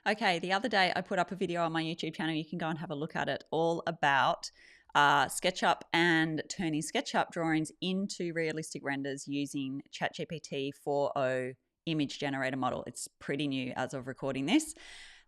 Okay, the other day I put up a video on my YouTube channel. You can go and have a look at it, all about SketchUp and turning SketchUp drawings into realistic renders using ChatGPT 4.0 image generator model. It's pretty new as of recording this.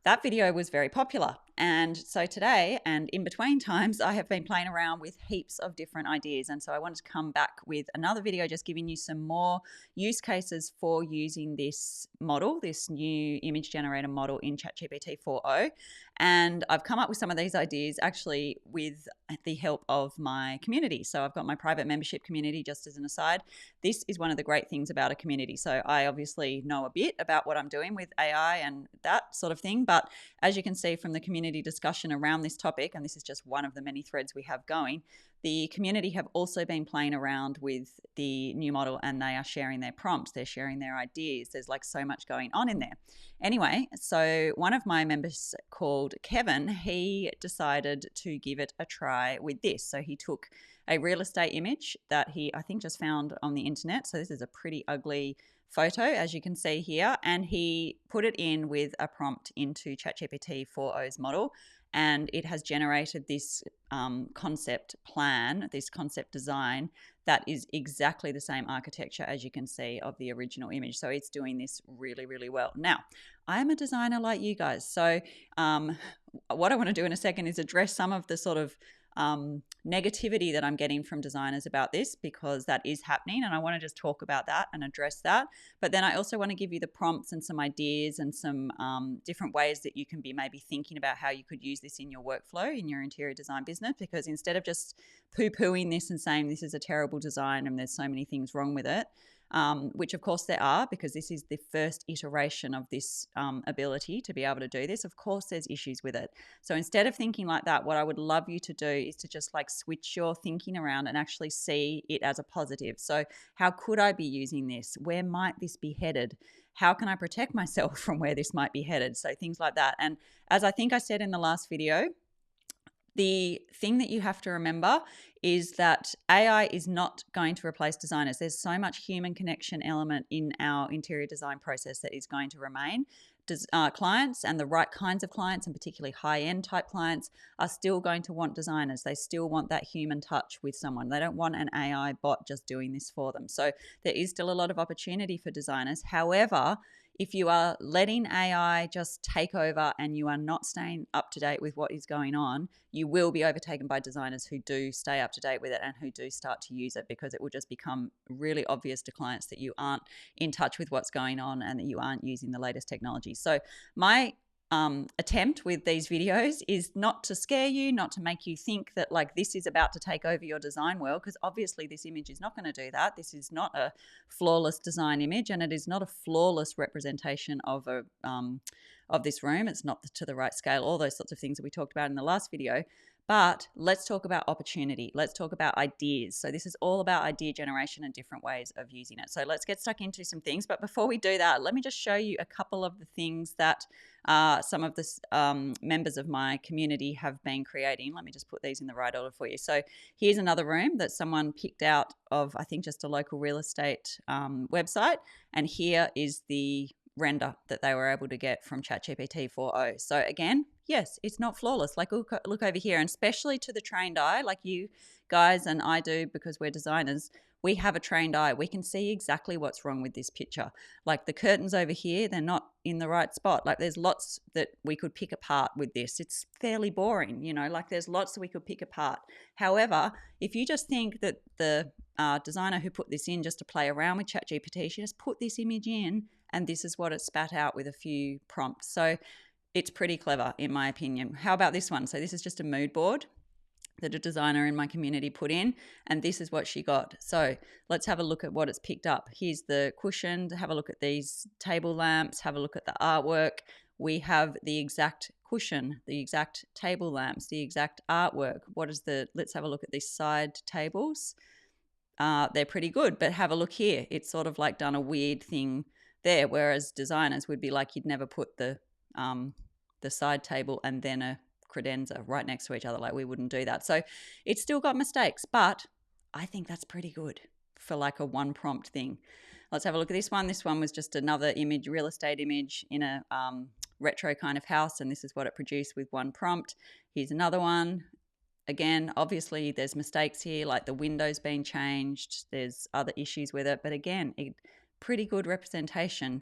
That video was very popular. And so today and in between times, I have been playing around with heaps of different ideas. And so I wanted to come back with another video just giving you some more use cases for using this model, this new image generator model in ChatGPT 4.0. And I've come up with some of these ideas actually with the help of my community. So I've got my private membership community, just as an aside. This is one of the great things about a community. So I obviously know a bit about what I'm doing with AI and that sort of thing. But as you can see from the community discussion around this topic, and this is just one of the many threads we have going, the community have also been playing around with the new model and they are sharing their prompts, they're sharing their ideas. There's like so much going on in there. Anyway, so one of my members called Kevin, he decided to give it a try with this. So he took a real estate image that he, I think, just found on the internet. So this is a pretty ugly photo, as you can see here, and he put it in with a prompt into ChatGPT 4.0's model, and it has generated this concept plan, this concept design that is exactly the same architecture as you can see of the original image. So it's doing this really, really well. Now, I am a designer like you guys. So what I want to do in a second is address some of the sort of negativity that I'm getting from designers about this, because that is happening, and I want to just talk about that and address that. But then I also want to give you the prompts and some ideas and some different ways that you can be maybe thinking about how you could use this in your workflow in your interior design business, because instead of just poo-pooing this and saying this is a terrible design and there's so many things wrong with it, which of course there are, because this is the first iteration of this ability to be able to do this. Of course there's issues with it. So instead of thinking like that, what I would love you to do is to just like switch your thinking around and actually see it as a positive. So how could I be using this? Where might this be headed? How can I protect myself from where this might be headed? So things like that. And as I think I said in the last video, the thing that you have to remember is that AI is not going to replace designers. There's so much human connection element in our interior design process that is going to remain. Clients and the right kinds of clients, and particularly high-end type clients, are still going to want designers. They still want that human touch with someone. They don't want an AI bot just doing this for them. So there is still a lot of opportunity for designers. However, if you are letting AI just take over and you are not staying up to date with what is going on, you will be overtaken by designers who do stay up to date with it and who do start to use it, because it will just become really obvious to clients that you aren't in touch with what's going on and that you aren't using the latest technology. So my attempt with these videos is not to scare you, not to make you think that like this is about to take over your design world, because obviously this image is not going to do that. This is not a flawless design image, and it is not a flawless representation of a of this room. It's not to the right scale, all those sorts of things that we talked about in the last video. But let's talk about opportunity. Let's talk about ideas. So this is all about idea generation and different ways of using it. So let's get stuck into some things. But before we do that, let me just show you a couple of the things that some of the members of my community have been creating. Let me just put these in the right order for you. So here's another room that someone picked out of, I think, just a local real estate website. And here is the render that they were able to get from ChatGPT 4.0. So again, yes, it's not flawless. Like look over here, and especially to the trained eye, like you guys and I do, because we're designers, we have a trained eye. We can see exactly what's wrong with this picture. Like the curtains over here, they're not in the right spot. Like there's lots that we could pick apart with this. It's fairly boring, you know, like there's lots that we could pick apart. However, if you just think that the designer who put this in just to play around with ChatGPT, she just put this image in and this is what it spat out with a few prompts. So it's pretty clever in my opinion. How about this one? So this is just a mood board that a designer in my community put in, and this is what she got. So let's have a look at what it's picked up. Here's the cushion. Have a look at these table lamps. Have a look at the artwork. We have the exact cushion, the exact table lamps, the exact artwork. Let's have a look at these side tables. They're pretty good, but have a look here. It's sort of like done a weird thing there, whereas designers would be like, you'd never put the side table and then a credenza right next to each other. Like we wouldn't do that. So it's still got mistakes, but I think that's pretty good for like a one prompt thing. Let's have a look at this one. This one was just another image, real estate image in a retro kind of house, and this is what it produced with one prompt. Here's another one. Again, obviously there's mistakes here, like the window's been changed. There's other issues with it, but again, pretty good representation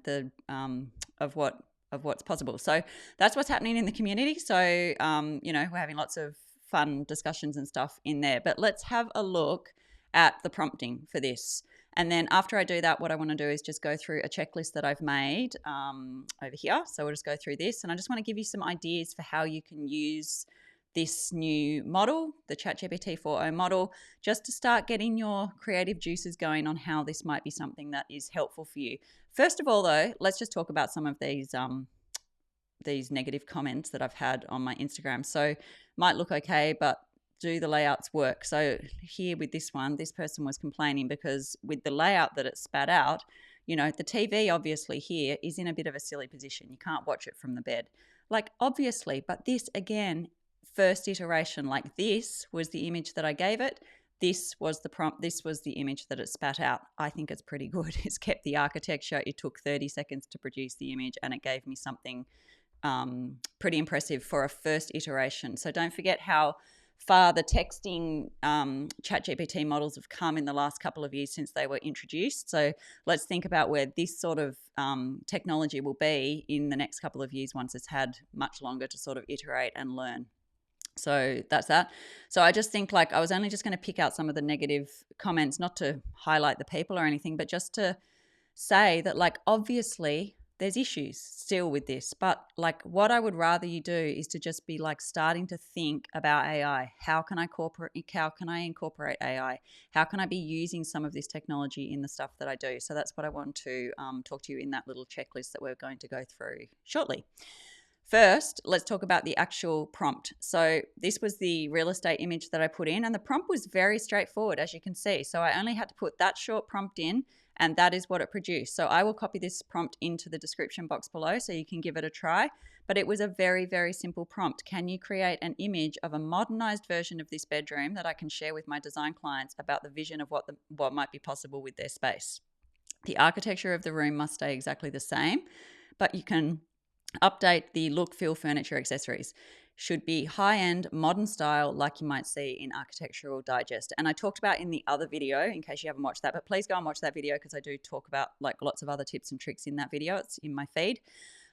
of what's possible. So that's what's happening in the community. So we're having lots of fun discussions and stuff in there. But let's have a look at the prompting for this. And then after I do that, what I want to do is just go through a checklist that I've made over here. So we'll just go through this, and I just want to give you some ideas for how you can use this new model, the ChatGPT 4.0 model, just to start getting your creative juices going on how this might be something that is helpful for you. First of all, though, let's just talk about some of these negative comments that I've had on my Instagram. So might look okay, but do the layouts work? So here with this one, this person was complaining because with the layout that it spat out, the TV obviously here is in a bit of a silly position. You can't watch it from the bed. Like obviously, but this again, first iteration, like this was the image that I gave it. This was the prompt. This was the image that it spat out. I think it's pretty good. It's kept the architecture. It took 30 seconds to produce the image, and it gave me something pretty impressive for a first iteration. So don't forget how far the texting ChatGPT models have come in the last couple of years since they were introduced. So let's think about where this sort of technology will be in the next couple of years once it's had much longer to sort of iterate and learn. So that's that. So I just think I was only just going to pick out some of the negative comments, not to highlight the people or anything, but just to say that obviously there's issues still with this, but what I would rather you do is to just be starting to think about AI. How can I incorporate AI? How can I be using some of this technology in the stuff that I do? So that's what I want to talk to you in that little checklist that we're going to go through shortly. First, let's talk about the actual prompt. So this was the real estate image that I put in, and the prompt was very straightforward, as you can see. So I only had to put that short prompt in, and that is what it produced. So I will copy this prompt into the description box below so you can give it a try. But it was a very, very simple prompt. Can you create an image of a modernized version of this bedroom that I can share with my design clients about the vision of what might be possible with their space? The architecture of the room must stay exactly the same, but you can update the look, feel, furniture, accessories. Should be high-end, modern style, like you might see in Architectural Digest. And I talked about in the other video, in case you haven't watched that, but please go and watch that video because I do talk about lots of other tips and tricks in that video. It's in my feed.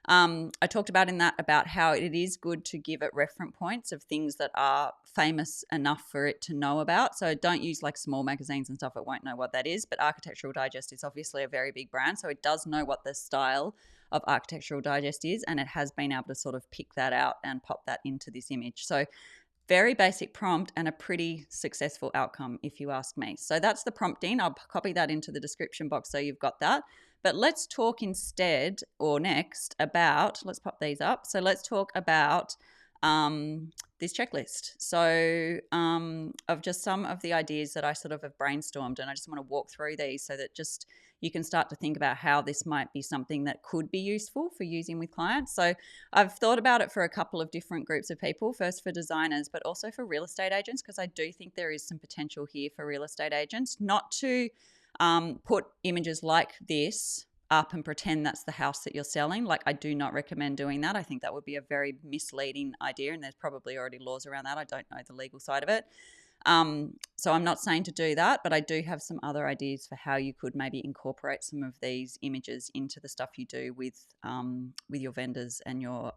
I talked about how it is good to give it reference points of things that are famous enough for it to know about. So don't use small magazines and stuff. It won't know what that is. But Architectural Digest is obviously a very big brand. So it does know what the style of Architectural Digest is, and it has been able to sort of pick that out and pop that into this image. So very basic prompt and a pretty successful outcome, if you ask me. So that's the prompting. I'll copy that into the description box so you've got that. But let's talk instead or next about, let's pop these up. So let's talk about this checklist. So of just some of the ideas that I sort of have brainstormed, and I just want to walk through these so that just you can start to think about how this might be something that could be useful for using with clients. So I've thought about it for a couple of different groups of people, first for designers, but also for real estate agents, because I do think there is some potential here for real estate agents, not to put images like this up and pretend that's the house that you're selling. I do not recommend doing that. I think that would be a very misleading idea, and there's probably already laws around that. I don't know the legal side of it. So I'm not saying to do that, but I do have some other ideas for how you could maybe incorporate some of these images into the stuff you do with your vendors and your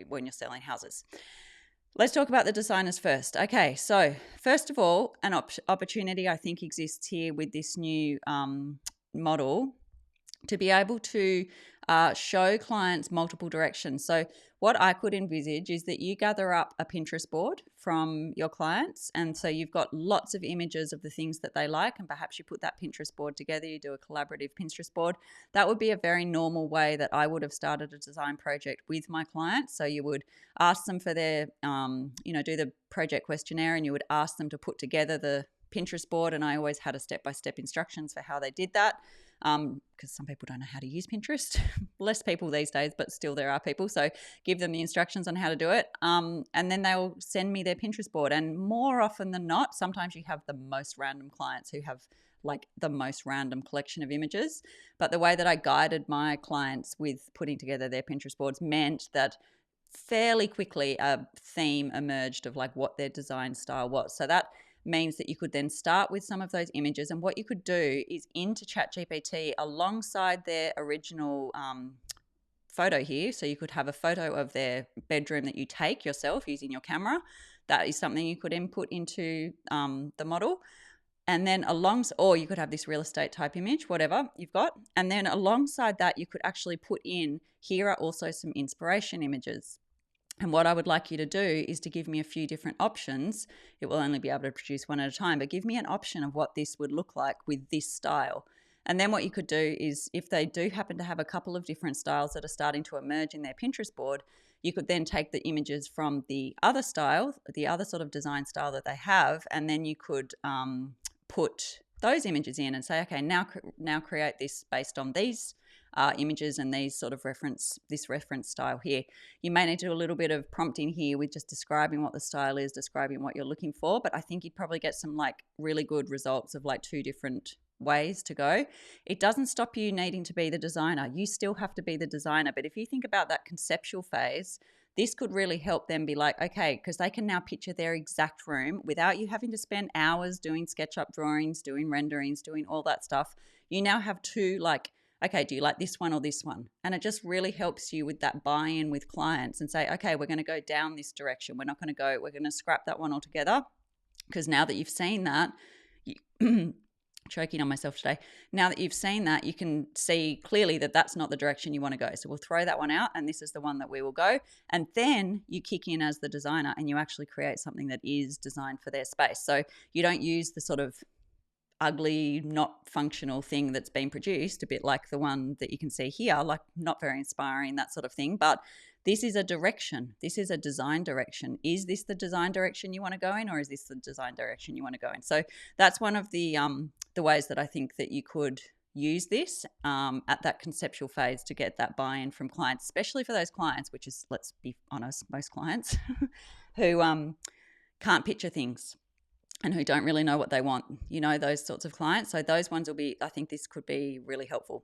when you're selling houses. Let's talk about the designers first. Okay, so first of all, an opportunity I think exists here with this new model to be able to show clients multiple directions. So what I could envisage is that you gather up a Pinterest board from your clients, and so you've got lots of images of the things that they like, and perhaps you put that Pinterest board together, you do a collaborative Pinterest board. That would be a very normal way that I would have started a design project with my clients. So you would ask them for their, do the project questionnaire, and you would ask them to put together the Pinterest board, and I always had a step-by-step instructions for how they did that. Because some people don't know how to use Pinterest. Less people these days, but still there are people. So give them the instructions on how to do it. And then they'll send me their Pinterest board. And more often than not, sometimes you have the most random clients who have like the most random collection of images. But the way that I guided my clients with putting together their Pinterest boards meant that fairly quickly a theme emerged of like what their design style was. So that means that you could then start with some of those images, and what you could do is into ChatGPT alongside their original photo here. So you could have a photo of their bedroom that you take yourself using your camera. That is something you could input into the model. And then or you could have this real estate type image, whatever you've got. And then alongside that, you could actually put in, here are also some inspiration images. And what I would like you to do is to give me a few different options. It will only be able to produce one at a time, but give me an option of what this would look like with this style. And then what you could do is, if they do happen to have a couple of different styles that are starting to emerge in their Pinterest board, you could then take the images from the other style, the other sort of design style that they have, and then you could put those images in and say, okay, now create this based on these images and these sort of reference style here. You may need to do a little bit of prompting here with just describing what the style is, describing what you're looking for, but I think you'd probably get some like really good results of like 2 different ways to go. It doesn't stop you needing to be the designer. You still have to be the designer, but if you think about that conceptual phase, this could really help them be like, okay, because they can now picture their exact room without you having to spend hours doing SketchUp drawings, doing renderings, doing all that stuff. You now have 2, like, okay, do you like this one or this one? And it just really helps you with that buy-in with clients and say, okay, we're going to go down this direction. We're going to scrap that one altogether, because now that you've seen that, choking on myself today. Now that you've seen that, you can see clearly that that's not the direction you want to go. So we'll throw that one out, and this is the one that we will go. And then you kick in as the designer and you actually create something that is designed for their space. So you don't use the sort of ugly, not functional thing that's been produced, a bit like the one that you can see here, like not very inspiring, that sort of thing. But this is a direction. This is a design direction. Is this the design direction you want to go in, or is this the design direction you want to go in? So that's one of the ways that I think that you could use this at that conceptual phase to get that buy-in from clients, especially for those clients, which is, let's be honest, most clients who can't picture things and who don't really know what they want, those sorts of clients. So those ones will be, I think this could be really helpful.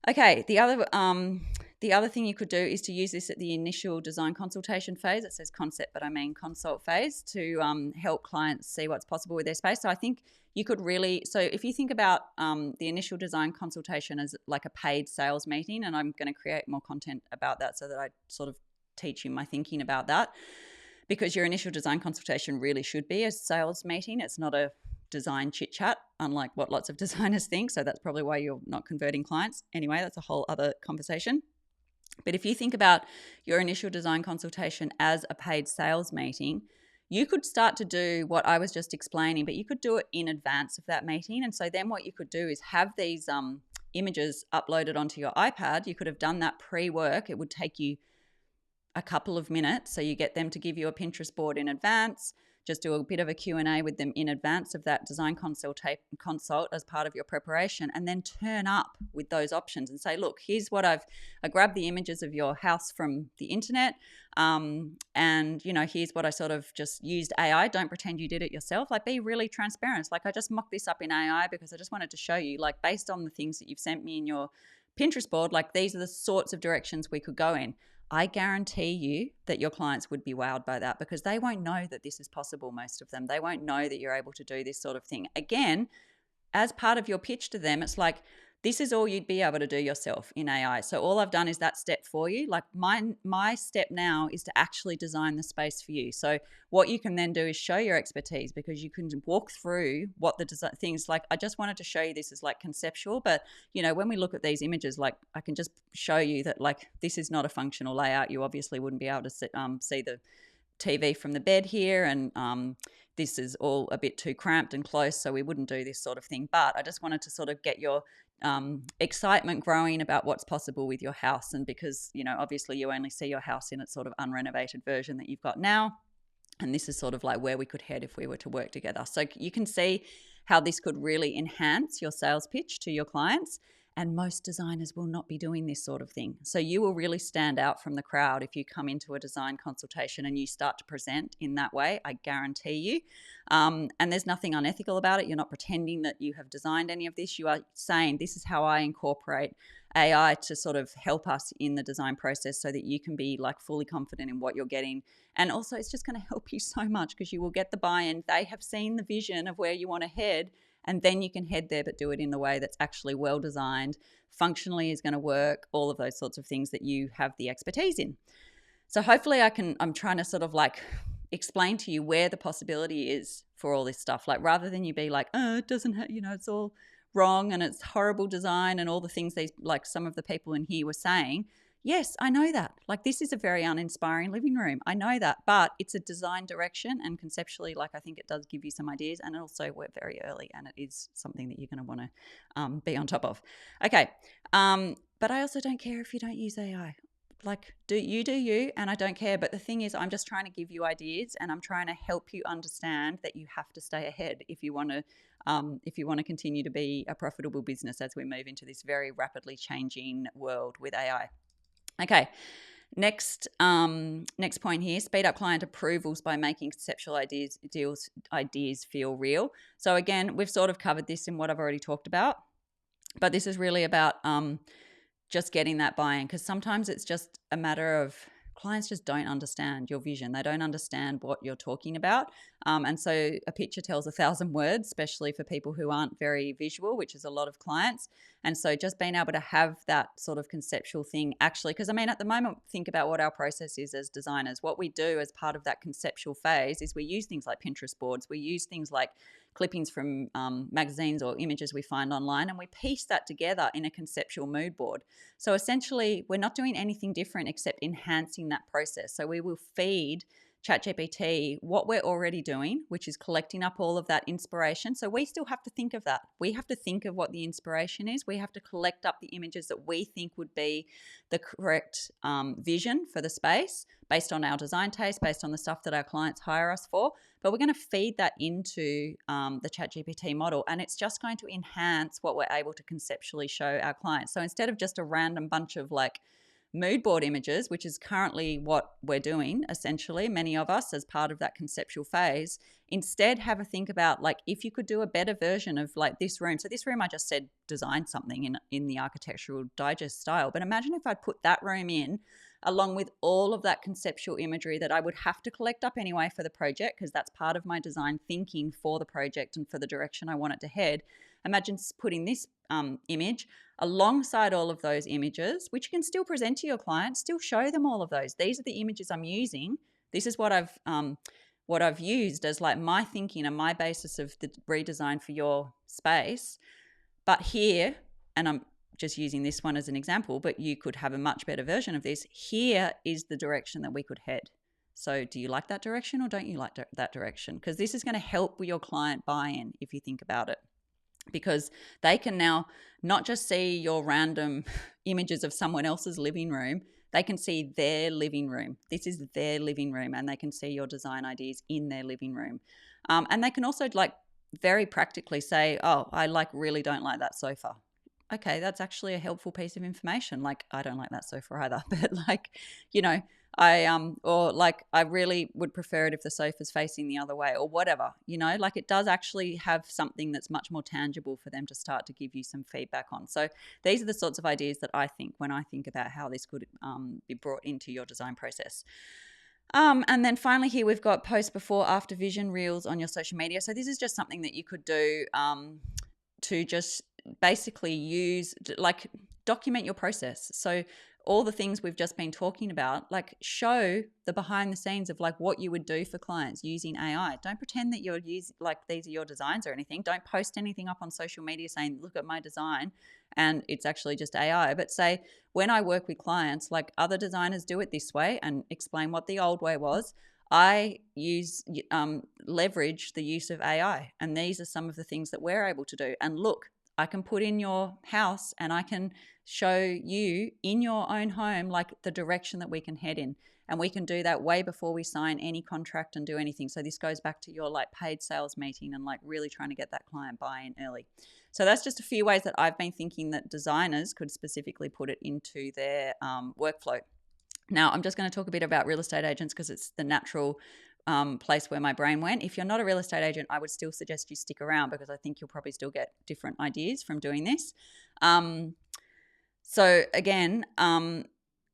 Okay, the other thing you could do is to use this at the initial design consultation phase. It says concept, but I mean consult phase, to help clients see what's possible with their space. So I think you could really, so if you think about the initial design consultation as like a paid sales meeting, and I'm going to create more content about that so that I sort of teach you my thinking about that, because your initial design consultation really should be a sales meeting. It's not a design chit chat, unlike what lots of designers think. So that's probably why you're not converting clients. Anyway, that's a whole other conversation. But if you think about your initial design consultation as a paid sales meeting, you could start to do what I was just explaining, but you could do it in advance of that meeting. And so then what you could do is have these images uploaded onto your iPad. You could have done that pre-work. It would take you a couple of minutes. So you get them to give you a Pinterest board in advance, just do a bit of a Q&A with them in advance of that design consult as part of your preparation, and then turn up with those options and say, look, here's what I grabbed the images of your house from the internet, and here's what I sort of just used AI. Don't pretend you did it yourself. Like, be really transparent. It's like, I just mocked this up in AI because I just wanted to show you, like, based on the things that you've sent me in your Pinterest board, like, these are the sorts of directions we could go in. I guarantee you that your clients would be wowed by that, because they won't know that this is possible, most of them. They won't know that you're able to do this sort of thing. Again, as part of your pitch to them, it's like, this is all you'd be able to do yourself in AI. So all I've done is that step for you. Like, my step now is to actually design the space for you. So what you can then do is show your expertise, because you can walk through what the design things, like, I just wanted to show you this is like conceptual, but when we look at these images, like, I can just show you that, like, this is not a functional layout. You obviously wouldn't be able to see the TV from the bed here, and this is all a bit too cramped and close, so we wouldn't do this sort of thing. But I just wanted to sort of get your excitement growing about what's possible with your house. And because, obviously you only see your house in its sort of unrenovated version that you've got now. And this is sort of like where we could head if we were to work together. So you can see how this could really enhance your sales pitch to your clients. And most designers will not be doing this sort of thing. So you will really stand out from the crowd if you come into a design consultation and you start to present in that way, I guarantee you. And there's nothing unethical about it. You're not pretending that you have designed any of this. You are saying, this is how I incorporate AI to sort of help us in the design process so that you can be like fully confident in what you're getting. And also it's just going to help you so much because you will get the buy-in. They have seen the vision of where you want to head, and then you can head there, but do it in the way that's actually well designed, functionally is going to work, all of those sorts of things that you have the expertise in. So hopefully I'm trying to sort of like explain to you where the possibility is for all this stuff. Like rather than you be like, oh, it doesn't have, it's all wrong and it's horrible design and all the things like some of the people in here were saying. Yes, I know that. Like this is a very uninspiring living room. I know that, but it's a design direction and conceptually, like I think it does give you some ideas, and also we're very early and it is something that you're going to want to be on top of. Okay, but I also don't care if you don't use AI. Like do you, and I don't care. But the thing is, I'm just trying to give you ideas and I'm trying to help you understand that you have to stay ahead if you want to continue to be a profitable business as we move into this very rapidly changing world with AI. Okay, next point here, speed up client approvals by making conceptual ideas feel real. So again, we've sort of covered this in what I've already talked about, but this is really about just getting that buy-in, because sometimes it's just a matter of clients just don't understand your vision. They don't understand what you're talking about. And so a picture tells 1,000 words, especially for people who aren't very visual, which is a lot of clients. And so just being able to have that sort of conceptual thing actually, because I mean, at the moment, think about what our process is as designers. What we do as part of that conceptual phase is we use things like Pinterest boards. We use things like clippings from magazines or images we find online, and we piece that together in a conceptual mood board. So essentially, we're not doing anything different except enhancing that process. So we will feed ChatGPT what we're already doing, which is collecting up all of that inspiration. So we still have to think of that. We have to think of what the inspiration is. We have to collect up the images that we think would be the correct vision for the space based on our design taste, based on the stuff that our clients hire us for. But we're going to feed that into the ChatGPT model, and it's just going to enhance what we're able to conceptually show our clients. So instead of just a random bunch of like mood board images, which is currently what we're doing, essentially, many of us as part of that conceptual phase, instead have a think about like if you could do a better version of like this room. So this room, I just said design something in the Architectural Digest style, but imagine if I'd put that room in along with all of that conceptual imagery that I would have to collect up anyway for the project, because that's part of my design thinking for the project and for the direction I want it to head. Imagine putting this image alongside all of those images, which you can still present to your clients, still show them all of those. These are the images I'm using. This is what I've used as like my thinking and my basis of the redesign for your space. But here, and I'm just using this one as an example, but you could have a much better version of this. Here is the direction that we could head. So do you like that direction or don't you like that direction? Because this is going to help your client buy in if you think about it, because they can now not just see your random images of someone else's living room, they can see their living room. This is their living room, and they can see your design ideas in their living room. And they can also like very practically say, oh, I like really don't like that sofa. Okay, that's actually a helpful piece of information. Like, I don't like that sofa either, but like, I really would prefer it if the sofa's facing the other way or whatever, like it does actually have something that's much more tangible for them to start to give you some feedback on. So these are the sorts of ideas that I think when I think about how this could be brought into your design process. And then finally here we've got post before after vision reels on your social media. So this is just something that you could do to just basically use, like, document your process. So all the things we've just been talking about, like show the behind the scenes of like what you would do for clients using AI. Don't pretend that you're like these are your designs or anything. Don't post anything up on social media saying, look at my design and it's actually just AI, but say, when I work with clients, like other designers do it this way, and explain what the old way was. I leverage the use of AI, and these are some of the things that we're able to do. And look, I can put in your house and I can show you in your own home like the direction that we can head in, and we can do that way before we sign any contract and do anything. So this goes back to your like paid sales meeting and like really trying to get that client buy-in early. So that's just a few ways that I've been thinking that designers could specifically put it into their workflow. Now, I'm just going to talk a bit about real estate agents because it's the natural place where my brain went. If you're not a real estate agent, I would still suggest you stick around because I think you'll probably still get different ideas from doing this. So again,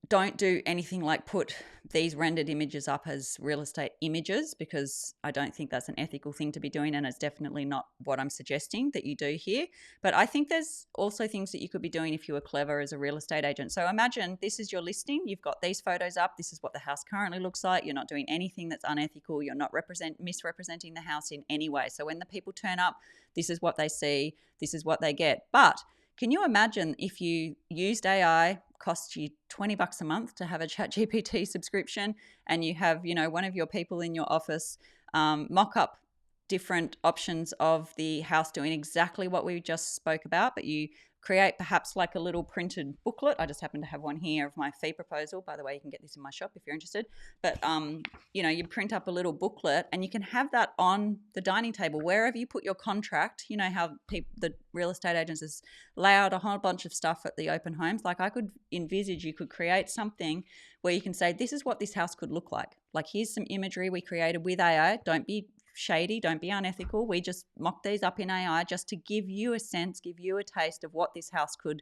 don't do anything like put these rendered images up as real estate images, because I don't think that's an ethical thing to be doing, and it's definitely not what I'm suggesting that you do here. But I think there's also things that you could be doing if you were clever as a real estate agent. So imagine this is your listing. You've got these photos up. This is what the house currently looks like. You're not doing anything that's unethical. You're not misrepresenting the house in any way. So when the people turn up, this is what they see. This is what they get. But can you imagine if you used AI, cost you $20 a month to have a ChatGPT subscription, and you have, one of your people in your office mock up different options of the house doing exactly what we just spoke about, but you create perhaps like a little printed booklet. I just happen to have one here of my fee proposal. By the way, you can get this in my shop if you're interested. But, you print up a little booklet and you can have that on the dining table, wherever you put your contract. You know how the real estate agents just lay out a whole bunch of stuff at the open homes. Like I could envisage you could create something where you can say, this is what this house could look like. Like here's some imagery we created with AI. Don't be shady, don't be unethical. We just mocked these up in AI just to give you a sense, give you a taste of what this house could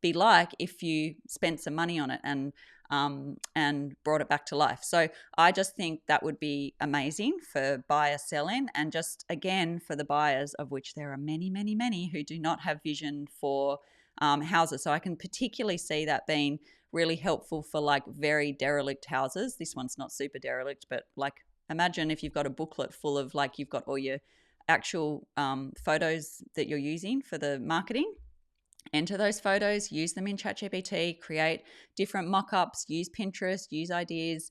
be like if you spent some money on it and brought it back to life. So I just think that would be amazing for buyer selling, and just again for the buyers, of which there are many, many, many who do not have vision for houses. So I can particularly see that being really helpful for like very derelict houses. This one's not super derelict, but like imagine if you've got a booklet full of like you've got all your actual photos that you're using for the marketing. Enter those photos, use them in ChatGPT, create different mock-ups, use Pinterest, use ideas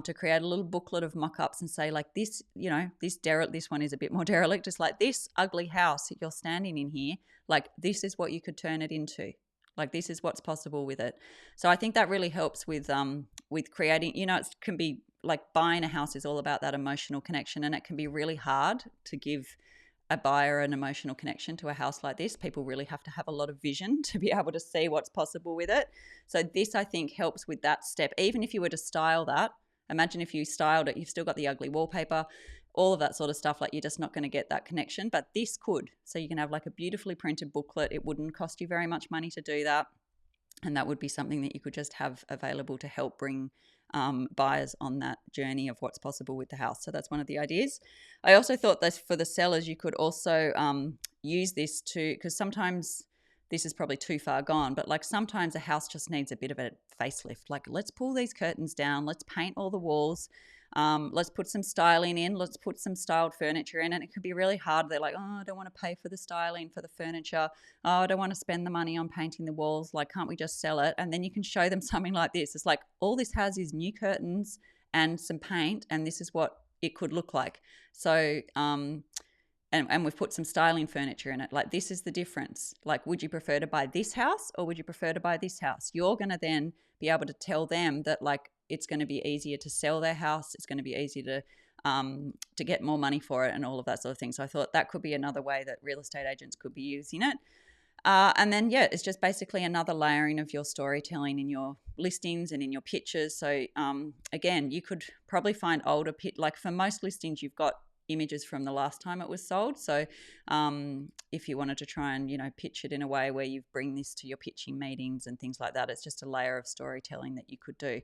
to create a little booklet of mock-ups and say like this, this one is a bit more derelict. It's like this ugly house that you're standing in here, like this is what you could turn it into. Like this is what's possible with it. So I think that really helps with creating, it can be like buying a house is all about that emotional connection, and it can be really hard to give a buyer an emotional connection to a house like this. People really have to have a lot of vision to be able to see what's possible with it. So this, I think, helps with that step. Even if you were to style that, imagine if you styled it, you've still got the ugly wallpaper, all of that sort of stuff, like you're just not going to get that connection, but this could. So you can have like a beautifully printed booklet. It wouldn't cost you very much money to do that. And that would be something that you could just have available to help bring buyers on that journey of what's possible with the house. So that's one of the ideas. I also thought that for the sellers, you could also use this because sometimes this is probably too far gone, but like sometimes a house just needs a bit of a facelift. Like let's pull these curtains down, let's paint all the walls. Let's put some styling in. Let's put some styled furniture in. And it can be really hard. They're like, oh, I don't want to pay for the styling, for the furniture. Oh, I don't want to spend the money on painting the walls. Like, can't we just sell it? And then you can show them something like this. It's like, all this has is new curtains and some paint, and this is what it could look like. So, and we've put some styling furniture in it. Like, this is the difference. Like, would you prefer to buy this house or would you prefer to buy this house? You're going to then be able to tell them that, like, it's going to be easier to sell their house. It's going to be easier to get more money for it and all of that sort of thing. So I thought that could be another way that real estate agents could be using it. And then, it's just basically another layering of your storytelling in your listings and in your pictures. So again, you could probably find older like for most listings, you've got images from the last time it was sold. So if you wanted to try and, pitch it in a way where you bring this to your pitching meetings and things like that, it's just a layer of storytelling that you could do.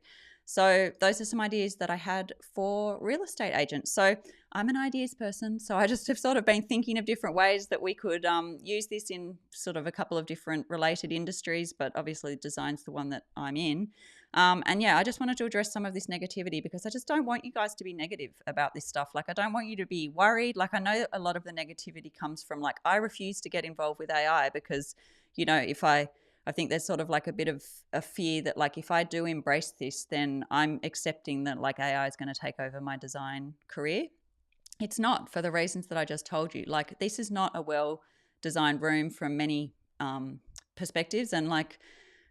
So those are some ideas that I had for real estate agents. So I'm an ideas person, so I just have sort of been thinking of different ways that we could use this in sort of a couple of different related industries, but obviously design's the one that I'm in. I just wanted to address some of this negativity because I just don't want you guys to be negative about this stuff. Like, I don't want you to be worried. Like, I know a lot of the negativity comes from like, I refuse to get involved with AI because, if I think there's sort of like a bit of a fear that like if I do embrace this, then I'm accepting that like AI is going to take over my design career. It's not, for the reasons that I just told you. Like, this is not a well-designed room from many perspectives, and like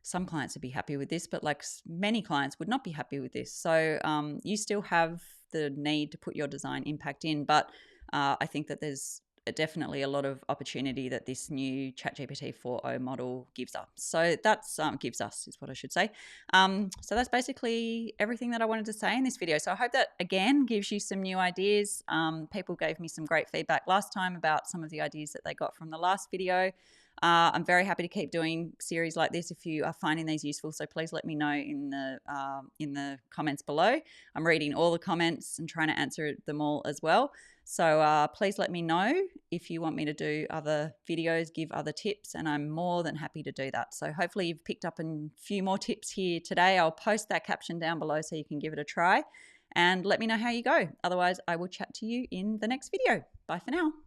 some clients would be happy with this, but like many clients would not be happy with this. So you still have the need to put your design impact in, but I think that there's definitely a lot of opportunity that this new ChatGPT 4.0 model gives us. So that's gives us is what I should say. So that's basically everything that I wanted to say in this video. So I hope that again gives you some new ideas. People gave me some great feedback last time about some of the ideas that they got from the last video. I'm very happy to keep doing series like this if you are finding these useful. So please let me know in the comments below. I'm reading all the comments and trying to answer them all as well. So please let me know if you want me to do other videos, give other tips, and I'm more than happy to do that. So hopefully you've picked up a few more tips here today. I'll post that caption down below so you can give it a try and let me know how you go. Otherwise, I will chat to you in the next video. Bye for now.